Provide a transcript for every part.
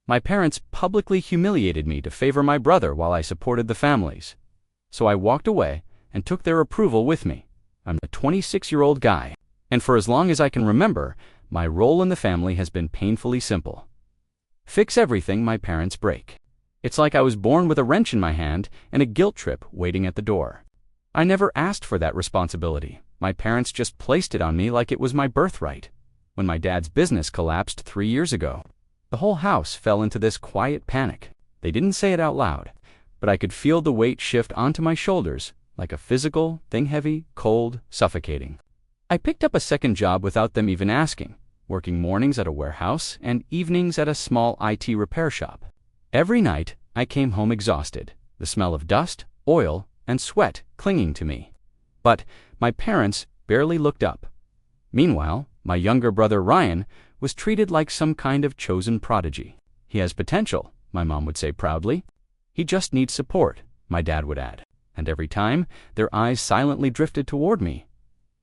My parents publicly humiliated me to favor my brother while I supported the families. So I walked away and took their approval with me. I'm a 26-year-old guy, and for as long as I can remember, my role in the family has been painfully simple. Fix everything my parents break. It's like I was born with a wrench in my hand and a guilt trip waiting at the door. I never asked for that responsibility. My parents just placed it on me like it was my birthright. When my dad's business collapsed 3 years ago, the whole house fell into this quiet panic. They didn't say it out loud, but I could feel the weight shift onto my shoulders like a physical thing, heavy, cold, suffocating. I picked up a second job without them even asking, working mornings at a warehouse and evenings at a small IT repair shop. Every night, I came home exhausted, the smell of dust, oil, and sweat clinging to me. But my parents barely looked up. Meanwhile, my younger brother Ryan was treated like some kind of chosen prodigy. He has potential, my mom would say proudly. He just needs support, my dad would add. And every time, their eyes silently drifted toward me.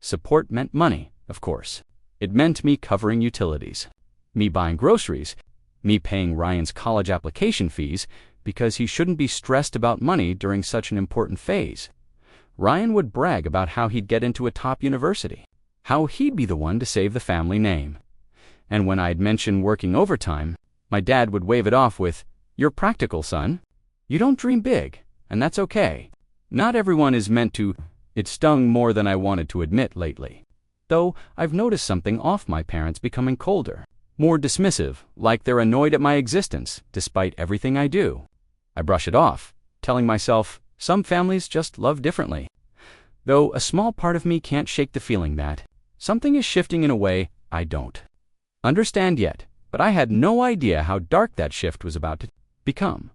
Support meant money, of course. It meant me covering utilities, me buying groceries, me paying Ryan's college application fees because he shouldn't be stressed about money during such an important phase. Ryan would brag about how he'd get into a top university, how he'd be the one to save the family name. And when I'd mention working overtime, my dad would wave it off with, "You're practical, son. You don't dream big, and that's okay. Not everyone is meant to." It stung more than I wanted to admit lately. Though I've noticed something off my parents becoming colder, more dismissive, like they're annoyed at my existence, despite everything I do. I brush it off, telling myself, some families just love differently. Though a small part of me can't shake the feeling that something is shifting in a way I don't understand yet, but I had no idea how dark that shift was about to become.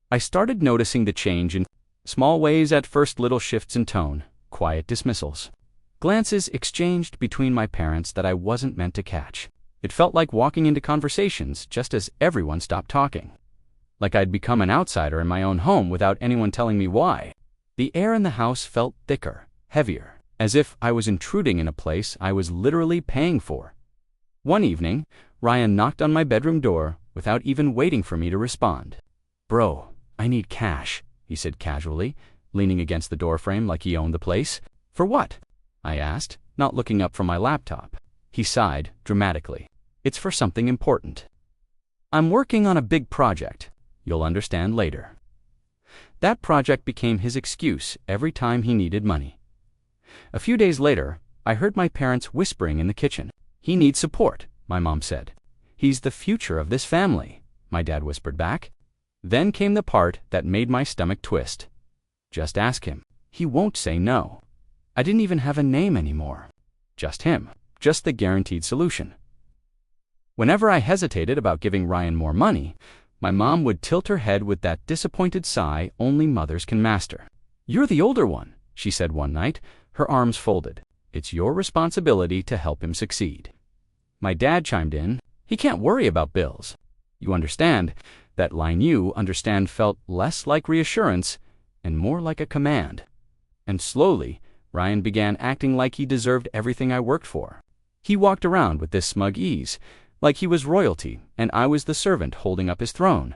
I started noticing the change in small ways at first, little shifts in tone, quiet dismissals, glances exchanged between my parents that I wasn't meant to catch. It felt like walking into conversations just as everyone stopped talking. Like I'd become an outsider in my own home without anyone telling me why. The air in the house felt thicker, heavier, as if I was intruding in a place I was literally paying for. One evening, Ryan knocked on my bedroom door without even waiting for me to respond. "Bro, I need cash," he said casually, leaning against the doorframe like he owned the place. "For what?" I asked, not looking up from my laptop. He sighed dramatically. "It's for something important. I'm working on a big project. You'll understand later." That project became his excuse every time he needed money. A few days later, I heard my parents whispering in the kitchen. "He needs support," my mom said. "He's the future of this family," my dad whispered back. Then came the part that made my stomach twist. "Just ask him. He won't say no." I didn't even have a name anymore. Just him. Just the guaranteed solution. Whenever I hesitated about giving Ryan more money, my mom would tilt her head with that disappointed sigh only mothers can master. "You're the older one," she said one night, her arms folded. "It's your responsibility to help him succeed." My dad chimed in, "He can't worry about bills. You understand." That line, "you understand," felt less like reassurance and more like a command. And slowly, Ryan began acting like he deserved everything I worked for. He walked around with this smug ease, like he was royalty and I was the servant holding up his throne.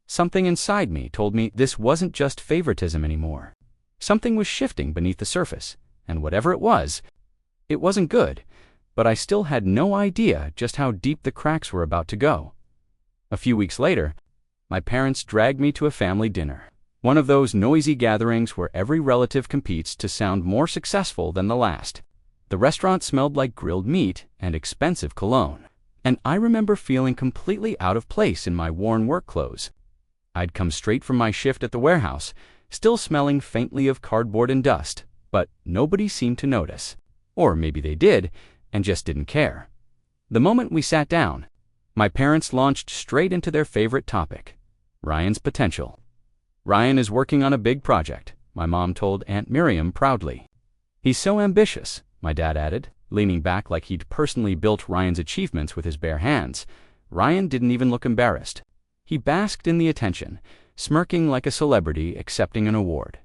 Something inside me told me this wasn't just favoritism anymore. Something was shifting beneath the surface, and whatever it wasn't good, but I still had no idea just how deep the cracks were about to go. A few weeks later, my parents dragged me to a family dinner, one of those noisy gatherings where every relative competes to sound more successful than the last. The restaurant smelled like grilled meat and expensive cologne, and I remember feeling completely out of place in my worn work clothes. I'd come straight from my shift at the warehouse, still smelling faintly of cardboard and dust, but nobody seemed to notice. Or maybe they did, and just didn't care. The moment we sat down, my parents launched straight into their favorite topic, Ryan's potential. "Ryan is working on a big project," my mom told Aunt Miriam proudly. "He's so ambitious," my dad added, leaning back like he'd personally built Ryan's achievements with his bare hands. Ryan didn't even look embarrassed. He basked in the attention, smirking like a celebrity accepting an award.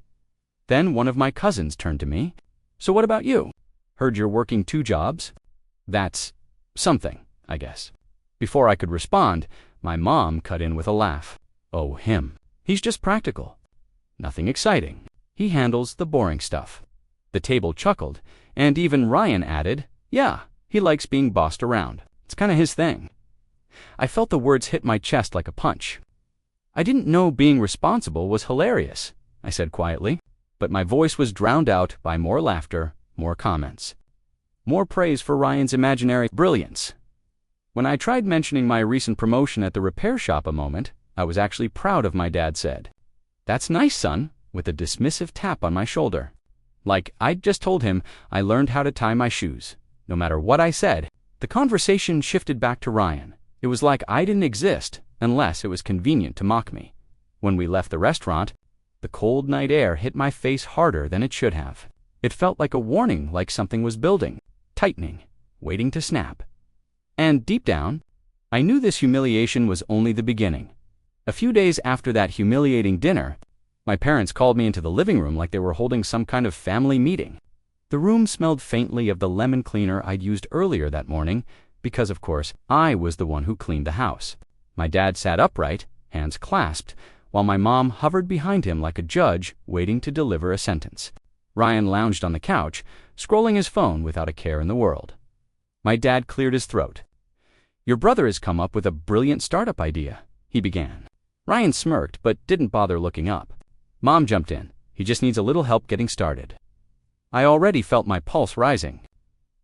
Then one of my cousins turned to me. "So what about you? Heard you're working 2 jobs? That's something, I guess." Before I could respond, My mom cut in with a laugh. Oh, him. He's just practical. Nothing exciting. He handles the boring stuff. The table chuckled, and even Ryan added, yeah, he likes being bossed around. It's kind of his thing. I felt the words hit my chest like a punch. I didn't know being responsible was hilarious, I said quietly, but my voice was drowned out by more laughter, more comments. More praise for Ryan's imaginary brilliance. When I tried mentioning my recent promotion at the repair shop a moment, I was actually proud of my dad said, "That's nice, son," with a dismissive tap on my shoulder. Like I'd just told him I learned how to tie my shoes. No matter what I said, the conversation shifted back to Ryan. It was like I didn't exist unless it was convenient to mock me. When we left the restaurant, the cold night air hit my face harder than it should have. It felt like a warning, like something was building, tightening, waiting to snap. And deep down, I knew this humiliation was only the beginning. A few days after that humiliating dinner, my parents called me into the living room like they were holding some kind of family meeting. The room smelled faintly of the lemon cleaner I'd used earlier that morning, because of course I was the one who cleaned the house. My dad sat upright, hands clasped, while my mom hovered behind him like a judge waiting to deliver a sentence. Ryan lounged on the couch, scrolling his phone without a care in the world. My dad cleared his throat. "Your brother has come up with a brilliant startup idea," he began. Ryan smirked but didn't bother looking up. Mom jumped in. "He just needs a little help getting started." I already felt my pulse rising.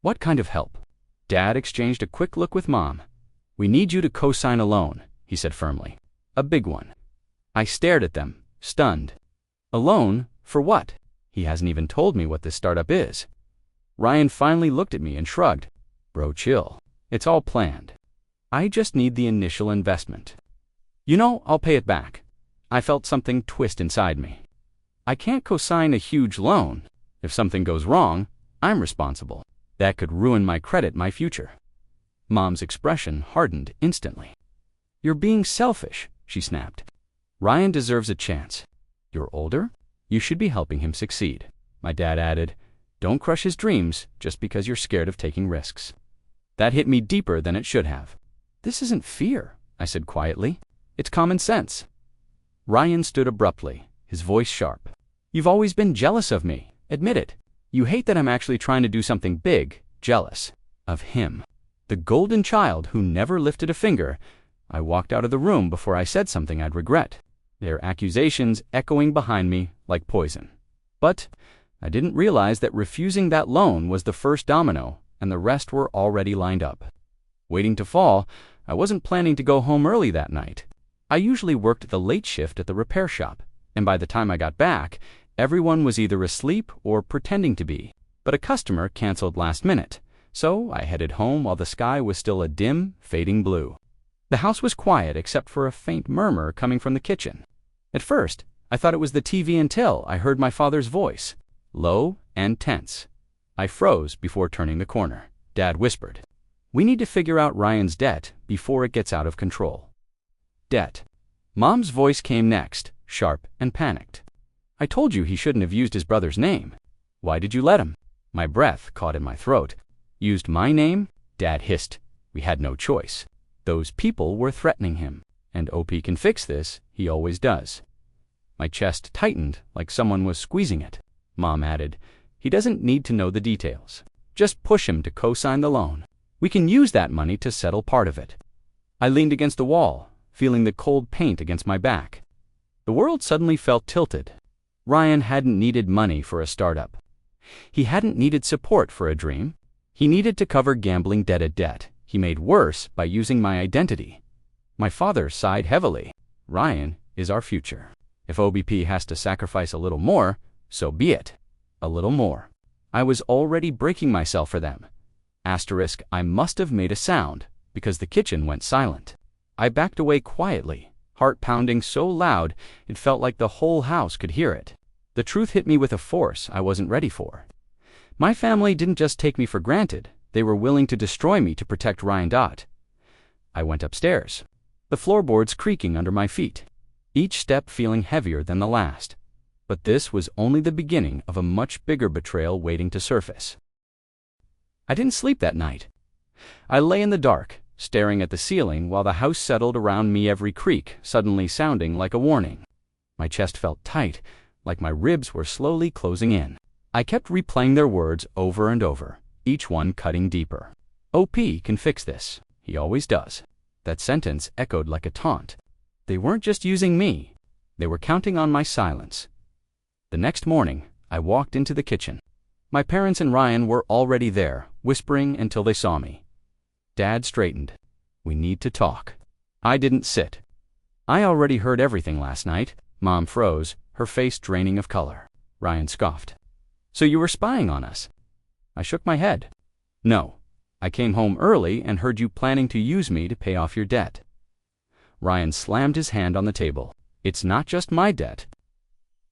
"What kind of help?" Dad exchanged a quick look with Mom. "We need you to co-sign a loan," he said firmly. "A big one." I stared at them, stunned. "A loan? For what? He hasn't even told me what this startup is." Ryan finally looked at me and shrugged. "Bro, chill. It's all planned. I just need the initial investment. You know, I'll pay it back." I felt something twist inside me. I can't co-sign a huge loan. If something goes wrong, I'm responsible. That could ruin my credit, my future. Mom's expression hardened instantly. "You're being selfish," she snapped. "Ryan deserves a chance. You're older. You should be helping him succeed." My dad added, "Don't crush his dreams just because you're scared of taking risks." That hit me deeper than it should have. "This isn't fear," I said quietly. "It's common sense." Ryan stood abruptly, his voice sharp. "You've always been jealous of me. Admit it. You hate that I'm actually trying to do something big, jealous of him. The golden child who never lifted a finger." I walked out of the room before I said something I'd regret, their accusations echoing behind me like poison. But I didn't realize that refusing that loan was the first domino, and the rest were already lined up. Waiting to fall, I wasn't planning to go home early that night. I usually worked the late shift at the repair shop, and by the time I got back, everyone was either asleep or pretending to be. But a customer canceled last minute, so I headed home while the sky was still a dim, fading blue. The house was quiet except for a faint murmur coming from the kitchen. At first, I thought it was the TV until I heard my father's voice, low and tense. I froze before turning the corner. Dad whispered, "We need to figure out Ryan's debt before it gets out of control." Debt. Mom's voice came next, sharp and panicked. "I told you he shouldn't have used his brother's name. Why did you let him?" My breath caught in my throat. "Used my name?" Dad hissed. "We had no choice. Those people were threatening him, and OP can fix this, he always does." My chest tightened like someone was squeezing it. Mom added, "He doesn't need to know the details. Just push him to co-sign the loan. We can use that money to settle part of it." I leaned against the wall, feeling the cold paint against my back. The world suddenly felt tilted. Ryan hadn't needed money for a startup. He hadn't needed support for a dream. He needed to cover gambling debt he made worse by using my identity. My father sighed heavily. Ryan is our future. If OBP has to sacrifice a little more, so be it. A little more. I was already breaking myself for them. Asterisk, I must have made a sound, because the kitchen went silent. I backed away quietly, heart pounding so loud it felt like the whole house could hear it. The truth hit me with a force I wasn't ready for. My family didn't just take me for granted, they were willing to destroy me to protect Ryan Dot. I went upstairs, the floorboards creaking under my feet, each step feeling heavier than the last. But this was only the beginning of a much bigger betrayal waiting to surface. I didn't sleep that night. I lay in the dark, staring at the ceiling while the house settled around me, every creak suddenly sounding like a warning. My chest felt tight, like my ribs were slowly closing in. I kept replaying their words over and over, each one cutting deeper. OP can fix this. He always does. That sentence echoed like a taunt. They weren't just using me. They were counting on my silence. The next morning, I walked into the kitchen. My parents and Ryan were already there, whispering until they saw me. Dad straightened. We need to talk. I didn't sit. I already heard everything last night. Mom froze, her face draining of color. Ryan scoffed. So you were spying on us? I shook my head. No. I came home early and heard you planning to use me to pay off your debt. Ryan slammed his hand on the table. It's not just my debt.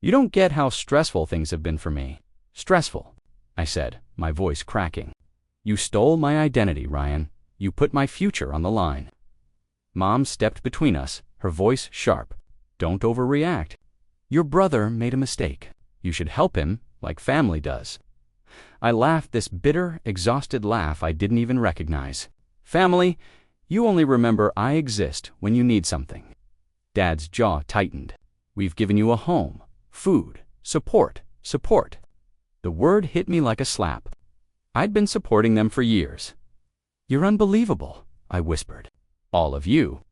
You don't get how stressful things have been for me. Stressful, I said, my voice cracking. You stole my identity, Ryan. You put my future on the line. Mom stepped between us, her voice sharp. Don't overreact. Your brother made a mistake. You should help him, like family does. I laughed, this bitter, exhausted laugh I didn't even recognize. Family? You only remember I exist when you need something. Dad's jaw tightened. We've given you a home, food, support. The word hit me like a slap. I'd been supporting them for years. You're unbelievable, I whispered. All of you.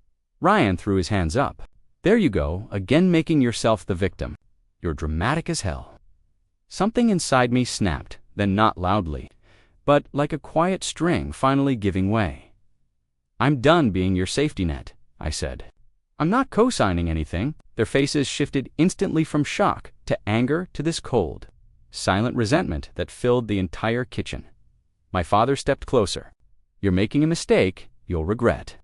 Ryan threw his hands up. There you go, again making yourself the victim. You're dramatic as hell. Something inside me snapped, then not loudly, but like a quiet string finally giving way. I'm done being your safety net, I said. I'm not co-signing anything. Their faces shifted instantly from shock to anger to this cold, silent resentment that filled the entire kitchen. My father stepped closer. You're making a mistake you'll regret.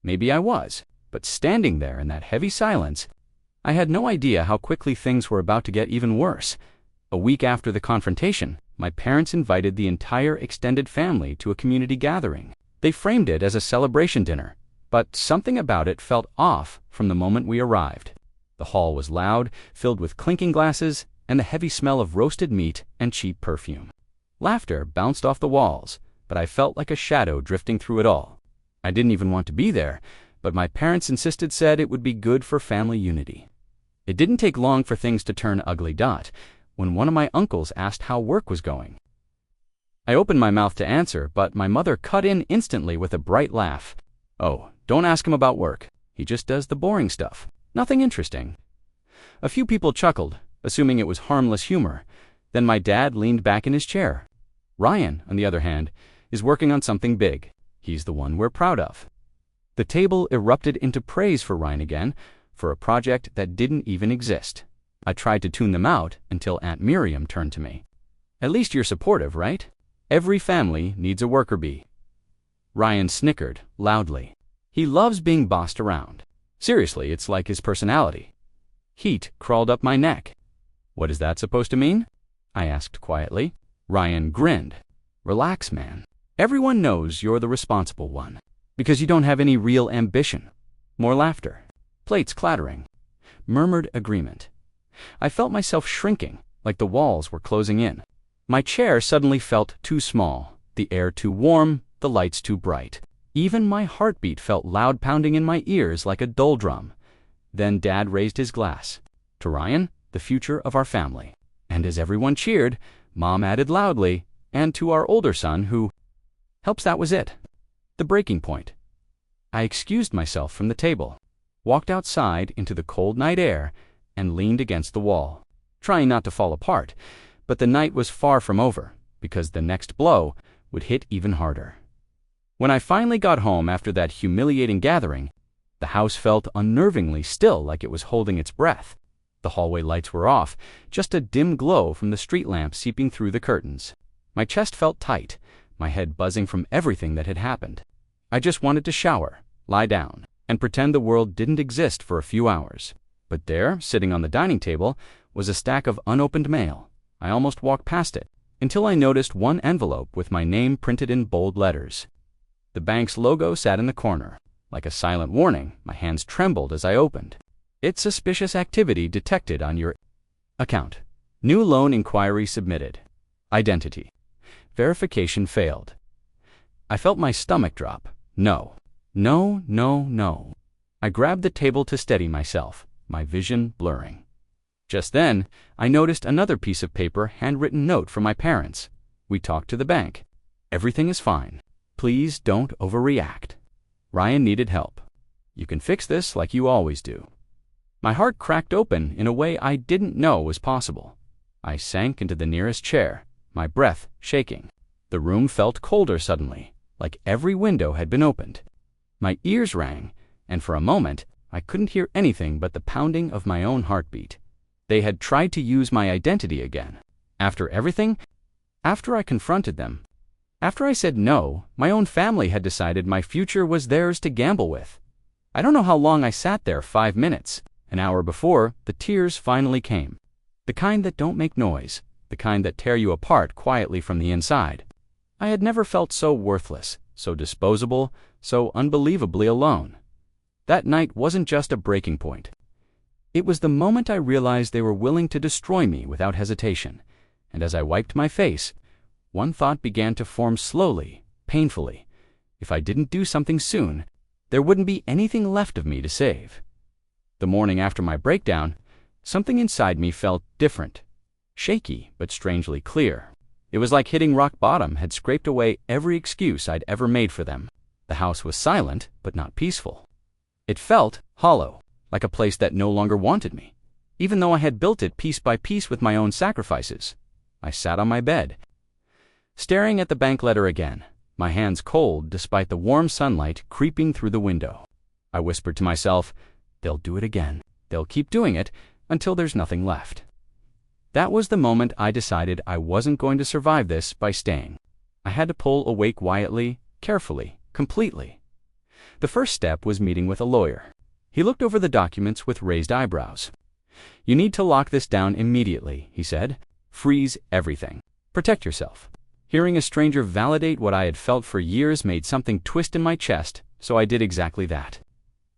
Maybe I was, but standing there in that heavy silence, I had no idea how quickly things were about to get even worse. A week after the confrontation, my parents invited the entire extended family to a community gathering. They framed it as a celebration dinner, but something about it felt off from the moment we arrived. The hall was loud, filled with clinking glasses and the heavy smell of roasted meat and cheap perfume. Laughter bounced off the walls, but I felt like a shadow drifting through it all. I didn't even want to be there, but my parents said it would be good for family unity. It didn't take long for things to turn ugly. When one of my uncles asked how work was going. I opened my mouth to answer, but my mother cut in instantly with a bright laugh. Oh, don't ask him about work. He just does the boring stuff. Nothing interesting. A few people chuckled, assuming it was harmless humor. Then my dad leaned back in his chair. Ryan, on the other hand, is working on something big. He's the one we're proud of. The table erupted into praise for Ryan again, for a project that didn't even exist. I tried to tune them out until Aunt Miriam turned to me. At least you're supportive, right? Every family needs a worker bee. Ryan snickered loudly. He loves being bossed around. Seriously, it's like his personality. Heat crawled up my neck. What is that supposed to mean? I asked quietly. Ryan grinned. Relax, man. Everyone knows you're the responsible one, because you don't have any real ambition. More laughter. Plates clattering. Murmured agreement. I felt myself shrinking, like the walls were closing in. My chair suddenly felt too small, the air too warm, the lights too bright. Even my heartbeat felt loud, pounding in my ears like a dull drum. Then Dad raised his glass. To Ryan, the future of our family. And as everyone cheered, Mom added loudly, and to our older son who helps. That was it. The breaking point. I excused myself from the table, walked outside into the cold night air, and leaned against the wall, trying not to fall apart. But the night was far from over, because the next blow would hit even harder. When I finally got home after that humiliating gathering, the house felt unnervingly still, like it was holding its breath. The hallway lights were off, just a dim glow from the street lamp seeping through the curtains. My chest felt tight, my head buzzing from everything that had happened. I just wanted to shower, lie down, and pretend the world didn't exist for a few hours. But there, sitting on the dining table, was a stack of unopened mail. I almost walked past it, until I noticed one envelope with my name printed in bold letters. The bank's logo sat in the corner. Like a silent warning, my hands trembled as I opened. It's suspicious activity detected on your account. New loan inquiry submitted. Identity. Verification failed. I felt my stomach drop, No. No, no, no. I grabbed the table to steady myself, my vision blurring. Just then, I noticed another piece of paper handwritten note from my parents. We talked to the bank. Everything is fine. Please don't overreact. Ryan needed help. You can fix this like you always do. My heart cracked open in a way I didn't know was possible. I sank into the nearest chair, my breath shaking. The room felt colder suddenly, like every window had been opened. My ears rang, and for a moment, I couldn't hear anything but the pounding of my own heartbeat. They had tried to use my identity again. After everything, after I confronted them, after I said no, my own family had decided my future was theirs to gamble with. I don't know how long I sat there, 5 minutes. An hour before, the tears finally came. The kind that don't make noise, the kind that tear you apart quietly from the inside. I had never felt so worthless, so disposable, so unbelievably alone. That night wasn't just a breaking point. It was the moment I realized they were willing to destroy me without hesitation, and as I wiped my face, one thought began to form slowly, painfully. If I didn't do something soon, there wouldn't be anything left of me to save. The morning after my breakdown, something inside me felt different, shaky but strangely clear. It was like hitting rock bottom had scraped away every excuse I'd ever made for them. The house was silent but not peaceful. It felt hollow, like a place that no longer wanted me, even though I had built it piece by piece with my own sacrifices. I sat on my bed, staring at the bank letter again, my hands cold despite the warm sunlight creeping through the window. I whispered to myself, they'll do it again. They'll keep doing it until there's nothing left. That was the moment I decided I wasn't going to survive this by staying. I had to pull away quietly, carefully, completely. The first step was meeting with a lawyer. He looked over the documents with raised eyebrows. You need to lock this down immediately, he said. Freeze everything. Protect yourself. Hearing a stranger validate what I had felt for years made something twist in my chest, so I did exactly that.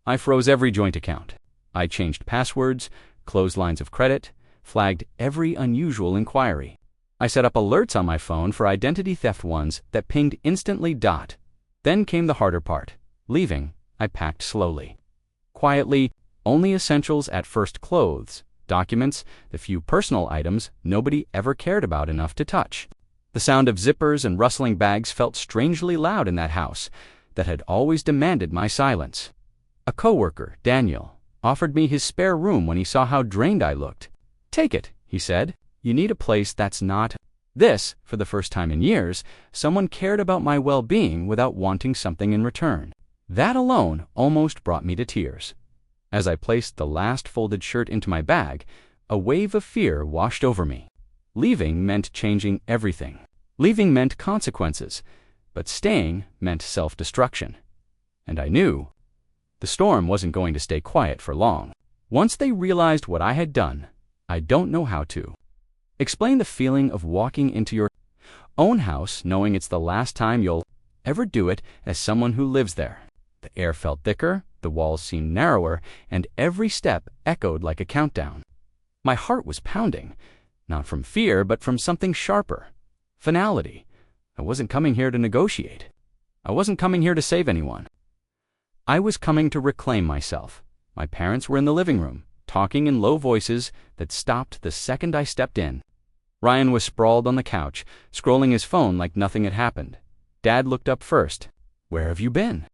I froze every joint account. I changed passwords, closed lines of credit, flagged every unusual inquiry. I set up alerts on my phone for identity theft ones that pinged instantly. Then came the harder part. Leaving, I packed slowly. Quietly, only essentials at first: clothes, documents, the few personal items nobody ever cared about enough to touch. The sound of zippers and rustling bags felt strangely loud in that house that had always demanded my silence. A coworker, Daniel, offered me his spare room when he saw how drained I looked. Take it, he said. You need a place that's not. This, for the first time in years, someone cared about my well-being without wanting something in return. That alone almost brought me to tears. As I placed the last folded shirt into my bag, a wave of fear washed over me. Leaving meant changing everything. Leaving meant consequences, but staying meant self-destruction. And I knew the storm wasn't going to stay quiet for long. Once they realized what I had done, I don't know how to explain the feeling of walking into your own house knowing it's the last time you'll ever do it as someone who lives there. The air felt thicker, the walls seemed narrower, and every step echoed like a countdown. My heart was pounding, not from fear, but from something sharper. Finality. I wasn't coming here to negotiate. I wasn't coming here to save anyone. I was coming to reclaim myself. My parents were in the living room, talking in low voices that stopped the second I stepped in. Ryan was sprawled on the couch, scrolling his phone like nothing had happened. Dad looked up first. Where have you been?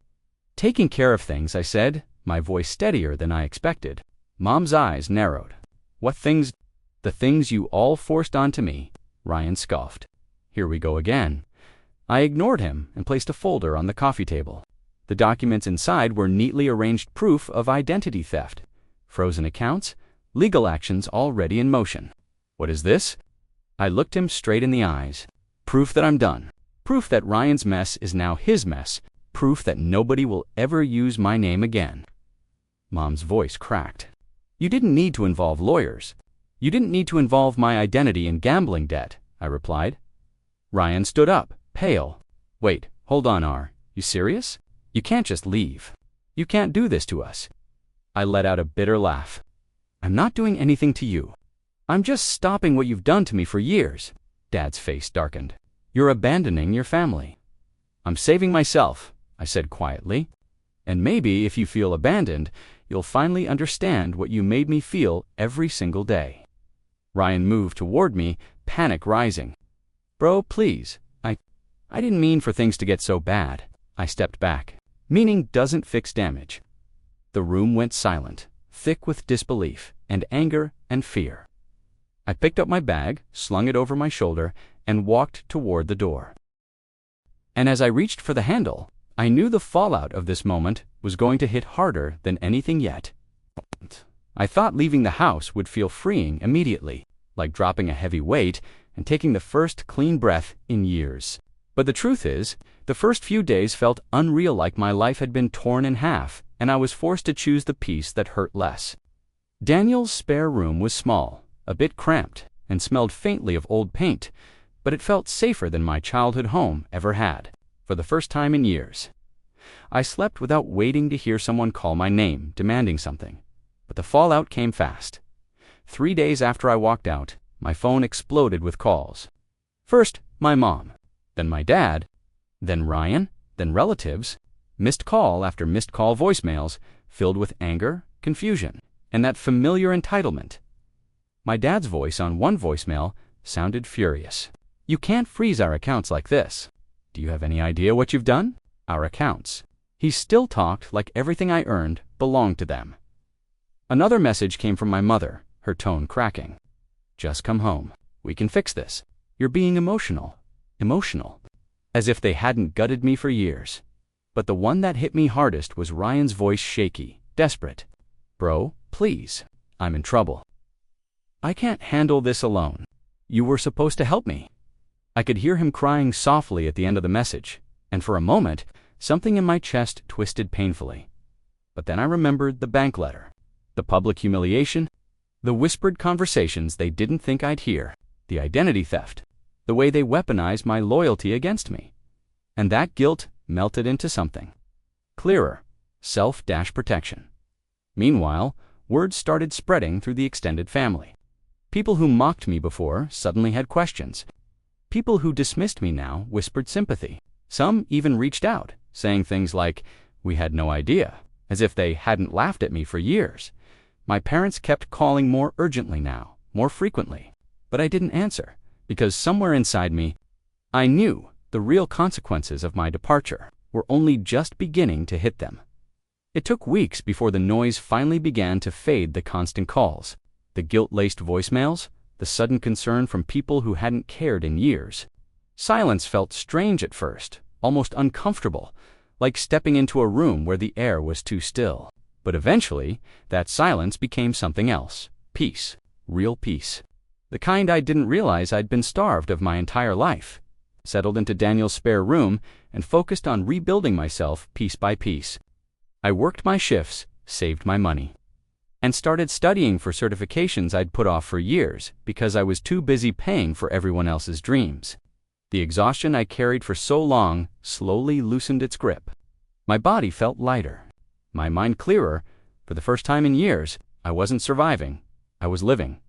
Taking care of things, I said, my voice steadier than I expected. Mom's eyes narrowed. What things? The things you all forced onto me, Ryan scoffed. Here we go again. I ignored him and placed a folder on the coffee table. The documents inside were neatly arranged proof of identity theft. Frozen accounts, legal actions already in motion. What is this? I looked him straight in the eyes. Proof that I'm done. Proof that Ryan's mess is now his mess. Proof that nobody will ever use my name again. Mom's voice cracked. You didn't need to involve lawyers. You didn't need to involve my identity in gambling debt, I replied. Ryan stood up, pale. Wait, hold on, R. You serious? You can't just leave. You can't do this to us. I let out a bitter laugh. I'm not doing anything to you. I'm just stopping what you've done to me for years. Dad's face darkened. You're abandoning your family. I'm saving myself, I said quietly. "And maybe if you feel abandoned, you'll finally understand what you made me feel every single day." Ryan moved toward me, panic rising. "Bro, please. I didn't mean for things to get so bad." I stepped back. "Meaning doesn't fix damage." The room went silent, thick with disbelief and anger and fear. I picked up my bag, slung it over my shoulder, and walked toward the door. And as I reached for the handle, I knew the fallout of this moment was going to hit harder than anything yet. I thought leaving the house would feel freeing immediately, like dropping a heavy weight and taking the first clean breath in years. But the truth is, the first few days felt unreal, like my life had been torn in half, and I was forced to choose the piece that hurt less. Daniel's spare room was small, a bit cramped, and smelled faintly of old paint, but it felt safer than my childhood home ever had, for the first time in years. I slept without waiting to hear someone call my name, demanding something. But the fallout came fast. 3 days after I walked out, my phone exploded with calls. First, my mom, then my dad, then Ryan, then relatives, missed call after missed call voicemails filled with anger, confusion, and that familiar entitlement. My dad's voice on one voicemail sounded furious. "You can't freeze our accounts like this. Do you have any idea what you've done? Our accounts." He still talked like everything I earned belonged to them. Another message came from my mother, her tone cracking. "Just come home. We can fix this. You're being emotional." Emotional. As if they hadn't gutted me for years. But the one that hit me hardest was Ryan's voice, shaky, desperate. "Bro, please. I'm in trouble. I can't handle this alone. You were supposed to help me." I could hear him crying softly at the end of the message, and for a moment, something in my chest twisted painfully. But then I remembered the bank letter, the public humiliation, the whispered conversations they didn't think I'd hear, the identity theft, the way they weaponized my loyalty against me. And that guilt melted into something clearer: self-protection. Meanwhile, word started spreading through the extended family. People who mocked me before suddenly had questions. People who dismissed me now whispered sympathy. Some even reached out, saying things like, "We had no idea," as if they hadn't laughed at me for years. My parents kept calling more urgently now, more frequently. But I didn't answer, because somewhere inside me, I knew the real consequences of my departure were only just beginning to hit them. It took weeks before the noise finally began to fade: the constant calls, the guilt-laced voicemails, the sudden concern from people who hadn't cared in years. Silence felt strange at first, almost uncomfortable, like stepping into a room where the air was too still. But eventually, that silence became something else: peace, real peace. The kind I didn't realize I'd been starved of my entire life. Settled into Daniel's spare room and focused on rebuilding myself piece by piece. I worked my shifts, saved my money, and started studying for certifications I'd put off for years because I was too busy paying for everyone else's dreams. The exhaustion I carried for so long slowly loosened its grip. My body felt lighter, my mind clearer. For the first time in years, I wasn't surviving, I was living.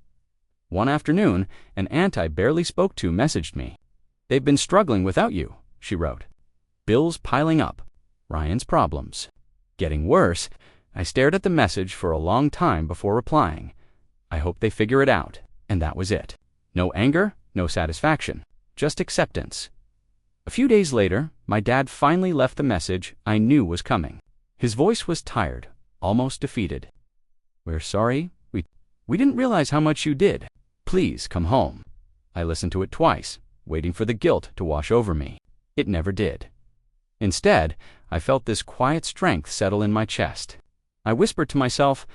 One afternoon, an aunt I barely spoke to messaged me. "They've been struggling without you," she wrote. "Bills piling up, Ryan's problems getting worse." I stared at the message for a long time before replying. I hope they figure it out, and that was it. No anger, no satisfaction, just acceptance. A few days later, my dad finally left the message I knew was coming. His voice was tired, almost defeated. "We're sorry. We didn't realize how much you did. Please come home." I listened to it twice, waiting for the guilt to wash over me. It never did. Instead, I felt this quiet strength settle in my chest. I whispered to myself,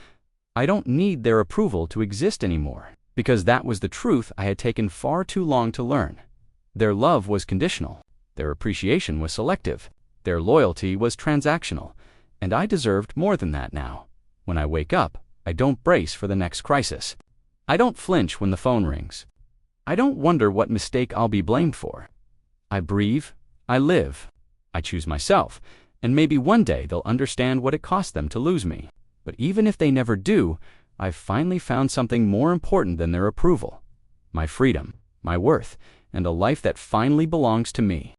I don't need their approval to exist anymore, because that was the truth I had taken far too long to learn. Their love was conditional, their appreciation was selective, their loyalty was transactional, and I deserved more than that now. When I wake up, I don't brace for the next crisis. I don't flinch when the phone rings. I don't wonder what mistake I'll be blamed for. I breathe, I live, I choose myself, and maybe one day they'll understand what it cost them to lose me. But even if they never do, I've finally found something more important than their approval: my freedom, my worth, and a life that finally belongs to me.